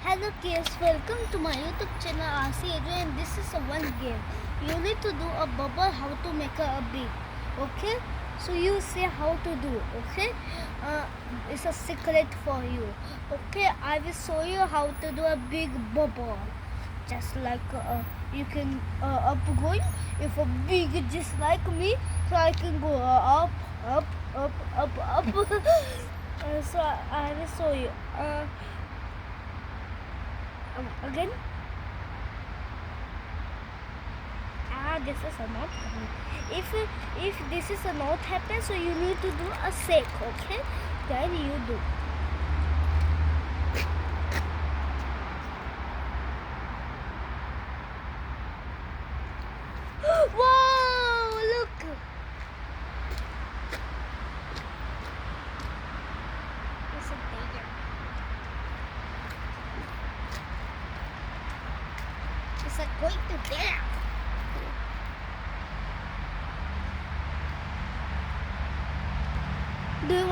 Hello kids, welcome to my YouTube channel Aashi and this is a one game. You need to do a bubble how to make a big. Okay? So you say how to do, okay? It's a secret for you. Okay, I will show you how to do a big bubble. Just like you can up going if a big just like me, so I can go up, up, up, up, up. So I will show you. Again. This is a not happen. If this is a not happen, so you need to do a shake, okay? Then you do. Whoa! Look. It's a bigger. It's a going to there. Do you want